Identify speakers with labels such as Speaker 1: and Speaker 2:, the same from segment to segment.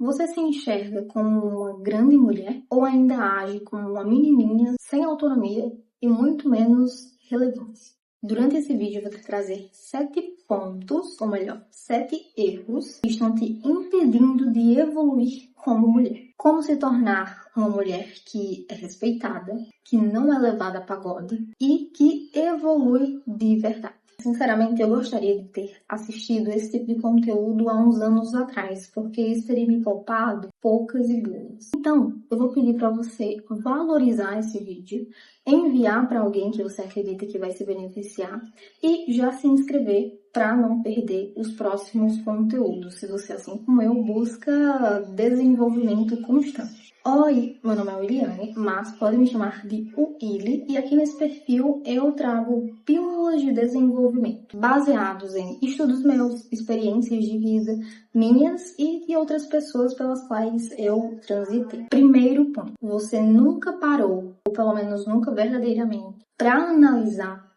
Speaker 1: Você se enxerga como uma grande mulher ou ainda age como uma menininha sem autonomia e muito menos relevância? Durante esse vídeo eu vou te trazer 7 pontos, ou melhor, 7 erros que estão te impedindo de evoluir como mulher. Como se tornar uma mulher que é respeitada, que não é levada a pagode e que evolui de verdade. Sinceramente, eu gostaria de ter assistido esse tipo de conteúdo há uns anos atrás, porque isso teria me poupado poucas e boas. Então, eu vou pedir para você valorizar esse vídeo, enviar para alguém que você acredita que vai se beneficiar e já se inscrever para não perder os próximos conteúdos. Se você, assim como eu, busca desenvolvimento constante. Oi, meu nome é Williane, mas pode me chamar de Willy, e aqui nesse perfil eu trago pílulas de desenvolvimento, baseados em estudos meus, experiências de vida minhas e de outras pessoas pelas quais eu transitei. Primeiro ponto, você nunca parou, ou pelo menos nunca verdadeiramente, para analisar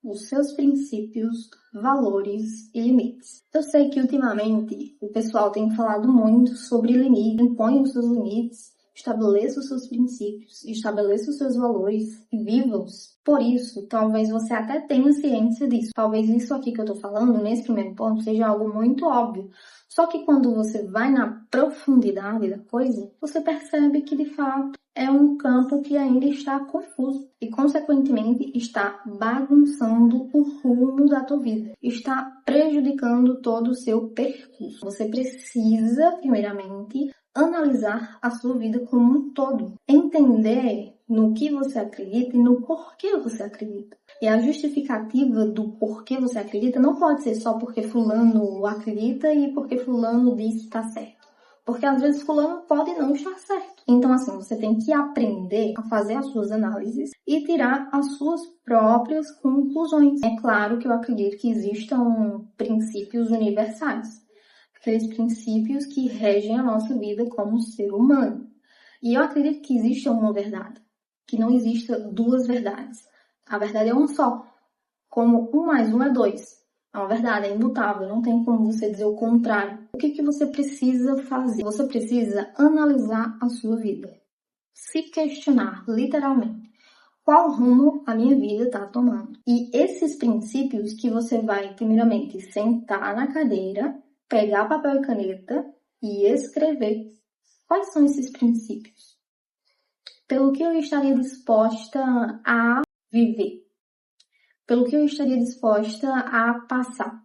Speaker 1: os seus princípios, valores e limites. Eu sei que ultimamente o pessoal tem falado muito sobre limites, impõe os seus limites, estabeleça os seus princípios, estabeleça os seus valores e viva-os. Por isso, talvez você até tenha ciência disso. Talvez isso aqui que eu tô falando, nesse primeiro ponto, seja algo muito óbvio. Só que quando você vai na profundidade da coisa, você percebe que de fato é um campo que ainda está confuso e, consequentemente, está bagunçando o rumo da tua vida. Está prejudicando todo o seu percurso. Você precisa, primeiramente, analisar a sua vida como um todo. Entender no que você acredita e no porquê você acredita. E a justificativa do porquê você acredita não pode ser só porque fulano acredita e porque fulano diz que está certo. Porque às vezes fulano pode não estar certo. Então, assim, você tem que aprender a fazer as suas análises e tirar as suas próprias conclusões. É claro que eu acredito que existam princípios universais. Aqueles princípios que regem a nossa vida como ser humano. E eu acredito que existe uma verdade. Que não exista duas verdades. A verdade é uma só. Como 1 mais 1 é 2. É uma verdade, é imutável, não tem como você dizer o contrário. O que você precisa fazer? Você precisa analisar a sua vida. Se questionar, literalmente. Qual rumo a minha vida está tomando? E esses princípios que você vai, primeiramente, sentar na cadeira, pegar papel e caneta e escrever. Quais são esses princípios? Pelo que eu estaria disposta a viver? Pelo que eu estaria disposta a passar?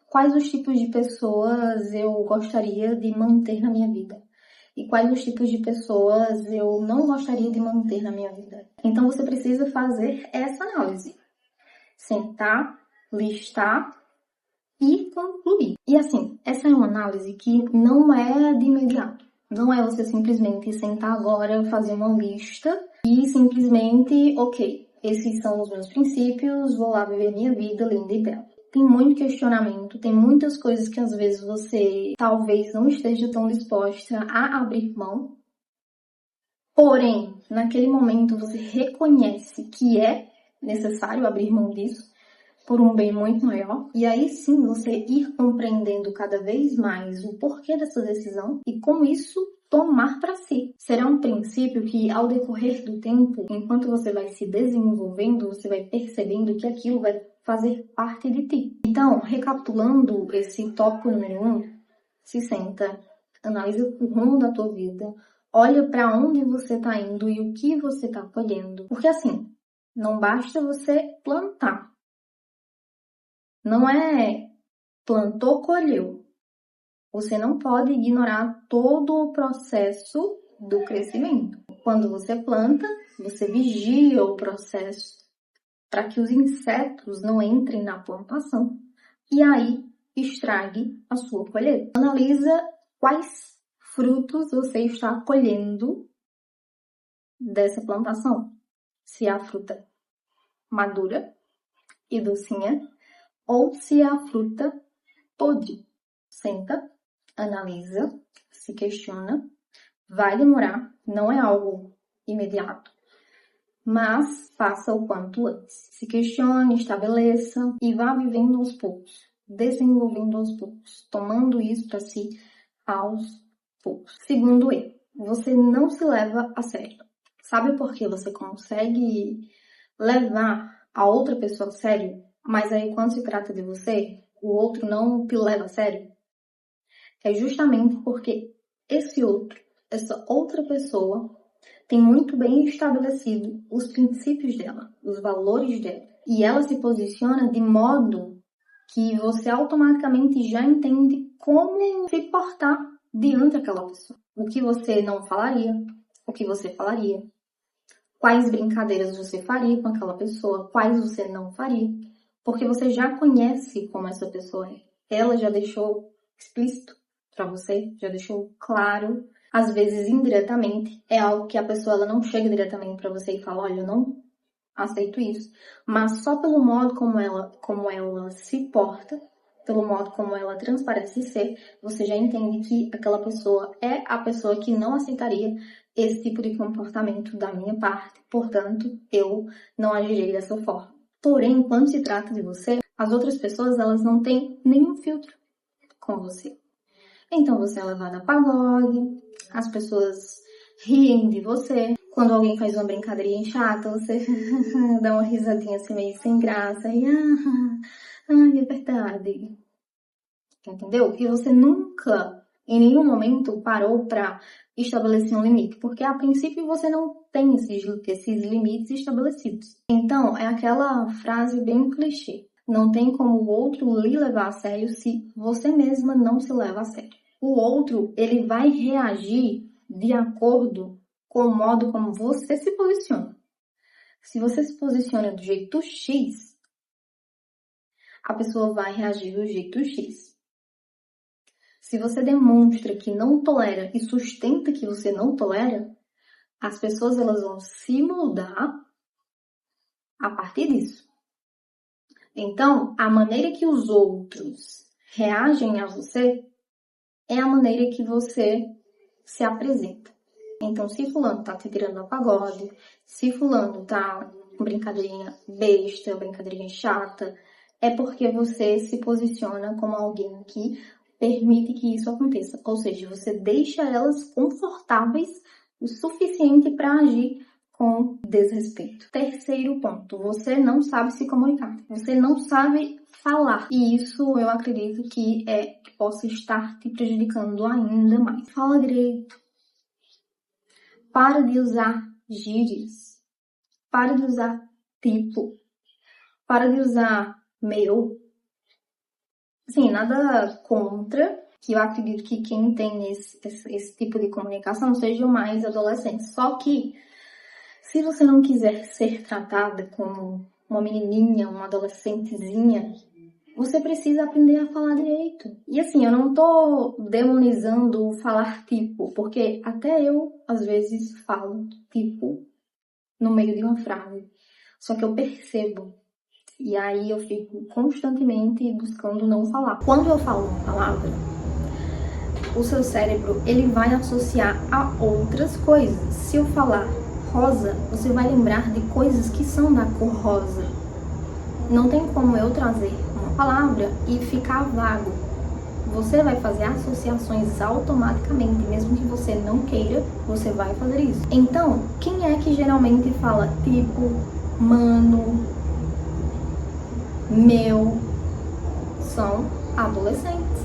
Speaker 1: Quais os tipos de pessoas eu gostaria de manter na minha vida? E quais os tipos de pessoas eu não gostaria de manter na minha vida? Então você precisa fazer essa análise. Sentar, listar e concluir. E assim, essa é uma análise que não é de imediato. Não é você simplesmente sentar agora, fazer uma lista e simplesmente, ok, esses são os meus princípios, vou lá viver minha vida linda e bela. Tem muito questionamento, tem muitas coisas que às vezes você talvez não esteja tão disposta a abrir mão. Porém, naquele momento você reconhece que é necessário abrir mão disso por um bem muito maior. E aí sim você ir compreendendo cada vez mais o porquê dessa decisão e com isso tomar para si. Será um princípio que, ao decorrer do tempo, enquanto você vai se desenvolvendo, você vai percebendo que aquilo vai fazer parte de ti. Então, recapitulando esse tópico número 1, se senta, analisa o rumo da tua vida, olha para onde você está indo e o que você está colhendo. Porque assim, não basta você plantar. Não é plantou, colheu. Você não pode ignorar todo o processo do crescimento. Quando você planta, você vigia o processo para que os insetos não entrem na plantação e aí estrague a sua colheita. Analisa quais frutos você está colhendo dessa plantação. Se é a fruta madura e docinha ou se é a fruta podre. Senta, analisa, se questiona. Vai demorar, não é algo imediato, mas faça o quanto antes. Se questione, estabeleça e vá vivendo aos poucos, desenvolvendo aos poucos, tomando isso para si aos poucos. Segundo erro, você não se leva a sério. Sabe por que você consegue levar a outra pessoa a sério, mas aí quando se trata de você, o outro não te leva a sério? É justamente porque essa outra pessoa, tem muito bem estabelecido os princípios dela, os valores dela. E ela se posiciona de modo que você automaticamente já entende como se portar diante daquela pessoa. O que você não falaria, o que você falaria, quais brincadeiras você faria com aquela pessoa, quais você não faria, porque você já conhece como essa pessoa é. Ela já deixou explícito para você, já deixou claro, às vezes indiretamente, é algo que a pessoa ela não chega diretamente para você e fala, olha, eu não aceito isso, mas só pelo modo como ela se porta, pelo modo como ela transparece ser, você já entende que aquela pessoa é a pessoa que não aceitaria esse tipo de comportamento da minha parte, portanto, eu não agirei dessa forma. Porém, quando se trata de você, as outras pessoas, elas não têm nenhum filtro com você. Então, você é levada a pagode, as pessoas riem de você. Quando alguém faz uma brincadeirinha chata, você dá uma risadinha assim meio sem graça e é verdade. Entendeu? E você nunca, em nenhum momento, parou para estabelecer um limite, porque a princípio você não tem esses limites estabelecidos. Então, é aquela frase bem clichê. Não tem como o outro lhe levar a sério se você mesma não se leva a sério. O outro, ele vai reagir de acordo com o modo como você se posiciona. Se você se posiciona do jeito X, a pessoa vai reagir do jeito X. Se você demonstra que não tolera e sustenta que você não tolera, as pessoas elas vão se moldar a partir disso. Então, a maneira que os outros reagem a você é a maneira que você se apresenta. Então, se fulano tá te tirando a pagode, se fulano tá com brincadeirinha besta, brincadeirinha chata, é porque você se posiciona como alguém que permite que isso aconteça. Ou seja, você deixa elas confortáveis o suficiente para agir com desrespeito. Terceiro ponto, você não sabe se comunicar. Você não sabe falar. E isso eu acredito que possa estar te prejudicando ainda mais. Fala direito. Para de usar gírias. Para de usar tipo. Para de usar meu. Assim, nada contra, que eu acredito que quem tem esse tipo de comunicação sejam mais adolescentes. Só que, se você não quiser ser tratada como uma menininha, uma adolescentezinha, você precisa aprender a falar direito. E assim, eu não tô demonizando o falar tipo, porque até eu, às vezes, falo tipo no meio de uma frase. Só que eu percebo. E aí eu fico constantemente buscando não falar. Quando eu falo uma palavra, o seu cérebro, ele vai associar a outras coisas. Se eu falar rosa, você vai lembrar de coisas que são da cor rosa. Não tem como eu trazer uma palavra e ficar vago. Você vai fazer associações automaticamente, mesmo que você não queira, você vai fazer isso. Então, quem é que geralmente fala tipo, mano, meu? São adolescentes.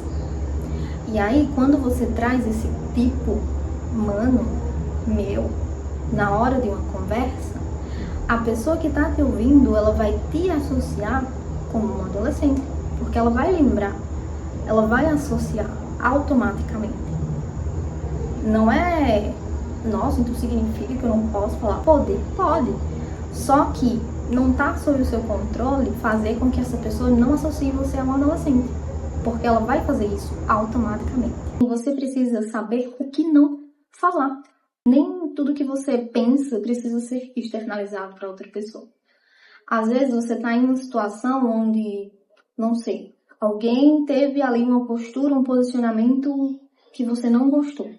Speaker 1: E aí, quando você traz esse tipo, mano, meu, na hora de uma conversa, a pessoa que tá te ouvindo, ela vai te associar como um adolescente, porque ela vai lembrar, ela vai associar automaticamente. Não é, nossa, então significa que eu não posso falar? Pode. Só que não tá sob o seu controle fazer com que essa pessoa não associe você a um adolescente, porque ela vai fazer isso automaticamente. E você precisa saber o que não falar. Nem tudo que você pensa precisa ser externalizado para outra pessoa. Às vezes você está em uma situação onde, não sei, alguém teve ali uma postura, um posicionamento que você não gostou.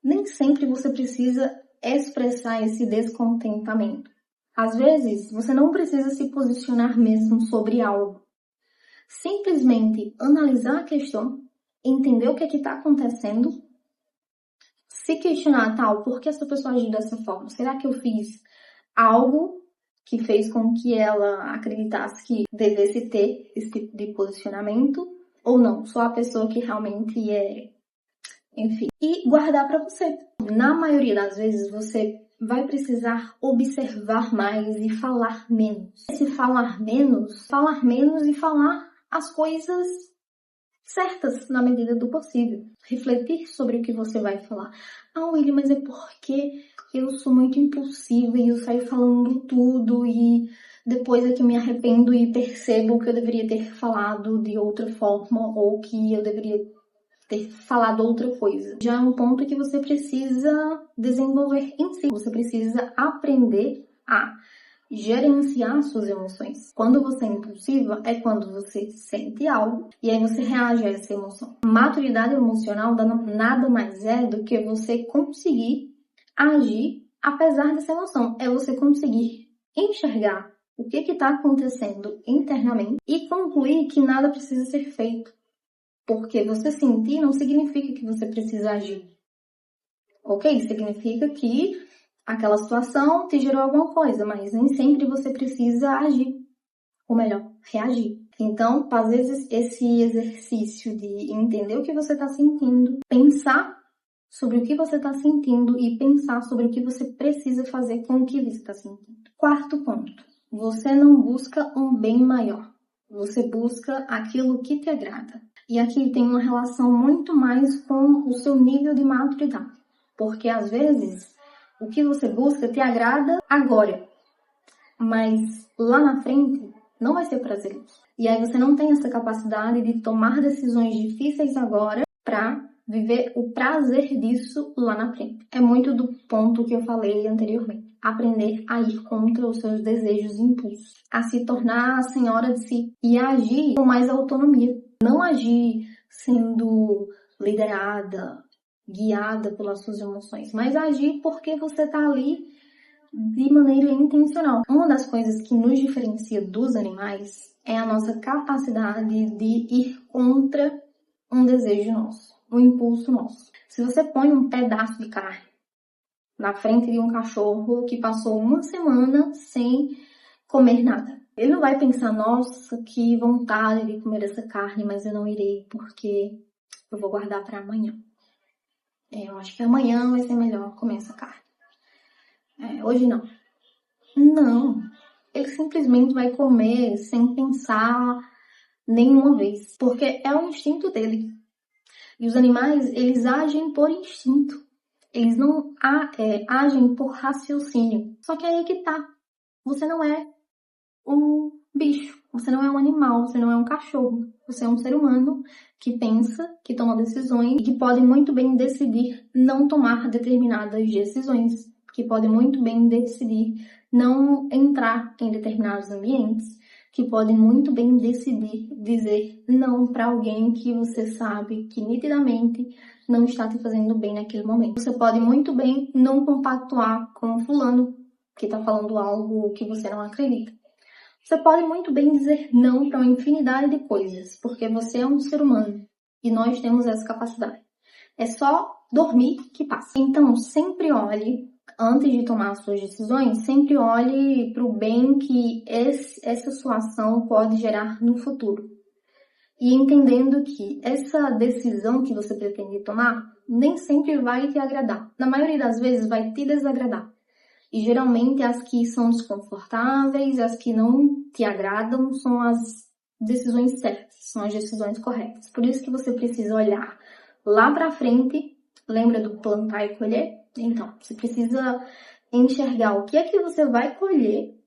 Speaker 1: Nem sempre você precisa expressar esse descontentamento. Às vezes você não precisa se posicionar mesmo sobre algo. Simplesmente analisar a questão entender o que está acontecendo, se questionar, tal, por que essa pessoa agiu dessa forma? Será que eu fiz algo que fez com que ela acreditasse que devesse ter esse tipo de posicionamento ou não? Sou a pessoa que realmente é, enfim. E guardar para você. Na maioria das vezes você vai precisar observar mais e falar menos. Se falar menos e falar as coisas certas na medida do possível. Refletir sobre o que você vai falar. Ah, William, mas é porque eu sou muito impulsiva e eu saio falando tudo e depois é que eu me arrependo e percebo que eu deveria ter falado de outra forma ou que eu deveria ter falado outra coisa. Já é um ponto que você precisa desenvolver em si. Você precisa aprender a gerenciar suas emoções. Quando você é impulsiva, é quando você sente algo e aí você reage a essa emoção. Maturidade emocional nada mais é do que você conseguir agir apesar dessa emoção. É você conseguir enxergar o que está acontecendo internamente e concluir que nada precisa ser feito. Porque você sentir não significa que você precisa agir. Ok? Significa que aquela situação te gerou alguma coisa, mas nem sempre você precisa agir. Ou melhor, reagir. Então, às vezes, esse exercício de entender o que você está sentindo, pensar sobre o que você está sentindo e pensar sobre o que você precisa fazer com o que você está sentindo. Quarto ponto. Você não busca um bem maior. Você busca aquilo que te agrada. E aqui tem uma relação muito mais com o seu nível de maturidade. Porque às vezes o que você busca te agrada agora, mas lá na frente não vai ser prazeroso. E aí você não tem essa capacidade de tomar decisões difíceis agora para viver o prazer disso lá na frente. É muito do ponto que eu falei anteriormente. Aprender a ir contra os seus desejos e impulsos. A se tornar a senhora de si. E a agir com mais autonomia. Não agir sendo liderada, guiada pelas suas emoções. Mas agir porque você está ali de maneira intencional. Uma das coisas que nos diferencia dos animais é a nossa capacidade de ir contra um desejo nosso, um impulso nosso. Se você põe um pedaço de carne na frente de um cachorro que passou uma semana sem comer nada, ele não vai pensar, nossa, que vontade de comer essa carne, mas eu não irei porque eu vou guardar para amanhã. Eu acho que amanhã vai ser melhor comer essa carne. Hoje não. Não. Ele simplesmente vai comer sem pensar nenhuma vez, porque é o instinto dele. E os animais, eles agem por instinto. Eles não agem por raciocínio. Só que aí é que tá. Você não é um bicho. Você não é um animal. Você não é um cachorro. Você é um ser humano que pensa, que toma decisões e que pode muito bem decidir não tomar determinadas decisões. Que pode muito bem decidir não entrar em determinados ambientes, que podem muito bem decidir dizer não para alguém que você sabe que nitidamente não está te fazendo bem naquele momento. Você pode muito bem não compactuar com fulano que está falando algo que você não acredita. Você pode muito bem dizer não para uma infinidade de coisas, porque você é um ser humano e nós temos essa capacidade. É só dormir que passa. Então, sempre olhe antes de tomar suas decisões, sempre olhe para o bem que essa sua ação pode gerar no futuro. E entendendo que essa decisão que você pretende tomar nem sempre vai te agradar. Na maioria das vezes vai te desagradar. E geralmente as que são desconfortáveis, as que não te agradam, são as decisões certas, são as decisões corretas. Por isso que você precisa olhar lá para frente. Lembra do plantar e colher? Então, você precisa enxergar o que é que você vai colher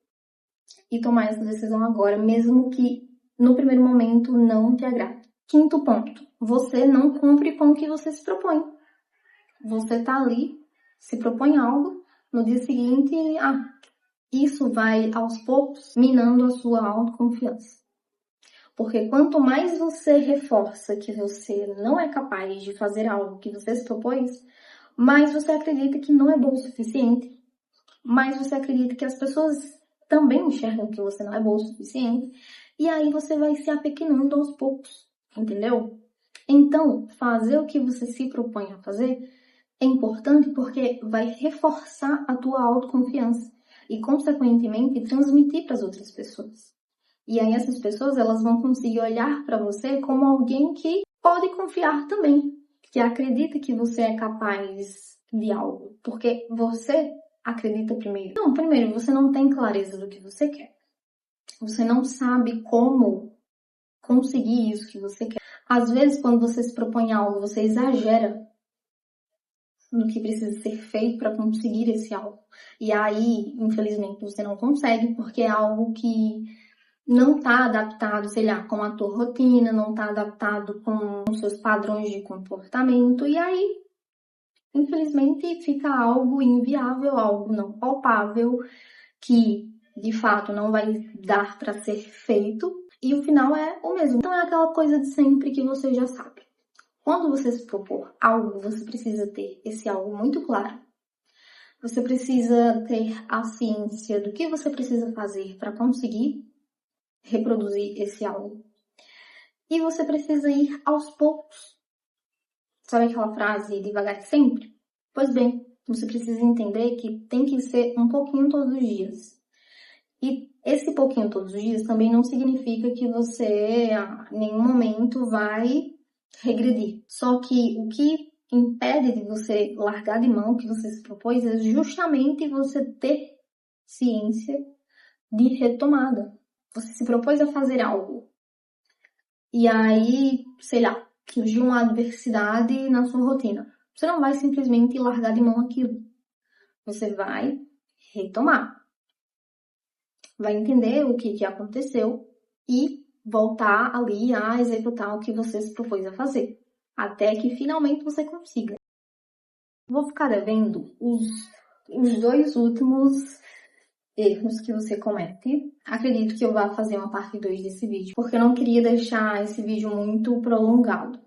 Speaker 1: e tomar essa decisão agora, mesmo que no primeiro momento não te agrade. Quinto ponto, você não cumpre com o que você se propõe. Você tá ali, se propõe algo, no dia seguinte, isso vai aos poucos minando a sua autoconfiança. Porque quanto mais você reforça que você não é capaz de fazer algo que você se propôs, mais você acredita que não é bom o suficiente, mais você acredita que as pessoas também enxergam que você não é bom o suficiente, e aí você vai se apequenando aos poucos, entendeu? Então, fazer o que você se propõe a fazer é importante porque vai reforçar a tua autoconfiança e, consequentemente, transmitir para as outras pessoas. E aí essas pessoas, elas vão conseguir olhar para você como alguém que pode confiar também, que acredita que você é capaz de algo, porque você acredita primeiro. Não, primeiro, você não tem clareza do que você quer. Você não sabe como conseguir isso que você quer. Às vezes, quando você se propõe algo, você exagera no que precisa ser feito para conseguir esse algo. E aí, infelizmente, você não consegue, porque é algo que não está adaptado, sei lá, com a tua rotina, não está adaptado com os seus padrões de comportamento, e aí, infelizmente, fica algo inviável, algo não palpável, que de fato não vai dar para ser feito, e o final é o mesmo. Então é aquela coisa de sempre que você já sabe. Quando você se propor algo, você precisa ter esse algo muito claro. Você precisa ter a ciência do que você precisa fazer para conseguir reproduzir esse algo. E você precisa ir aos poucos. Sabe aquela frase, devagar sempre? Pois bem, você precisa entender que tem que ser um pouquinho todos os dias. E esse pouquinho todos os dias também não significa que você, em nenhum momento, vai regredir. Só que o que impede de você largar de mão o que você se propôs é justamente você ter ciência de retomada. Você se propôs a fazer algo. E aí, sei lá, surgiu uma adversidade na sua rotina. Você não vai simplesmente largar de mão aquilo. Você vai retomar. Vai entender o que aconteceu e voltar ali a executar o que você se propôs a fazer. Até que finalmente você consiga. Vou ficar devendo os dois últimos erros que você comete. Acredito que eu vá fazer uma parte 2 desse vídeo, porque eu não queria deixar esse vídeo muito prolongado.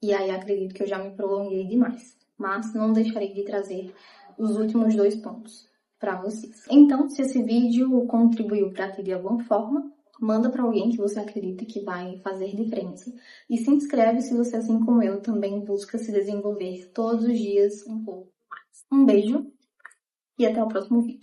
Speaker 1: E aí acredito que eu já me prolonguei demais. Mas não deixarei de trazer os últimos 2 pontos para vocês. Então, se esse vídeo contribuiu para ti de alguma forma, manda para alguém que você acredita que vai fazer diferença. E se inscreve se você, assim como eu, também busca se desenvolver todos os dias um pouco mais. Um beijo e até o próximo vídeo.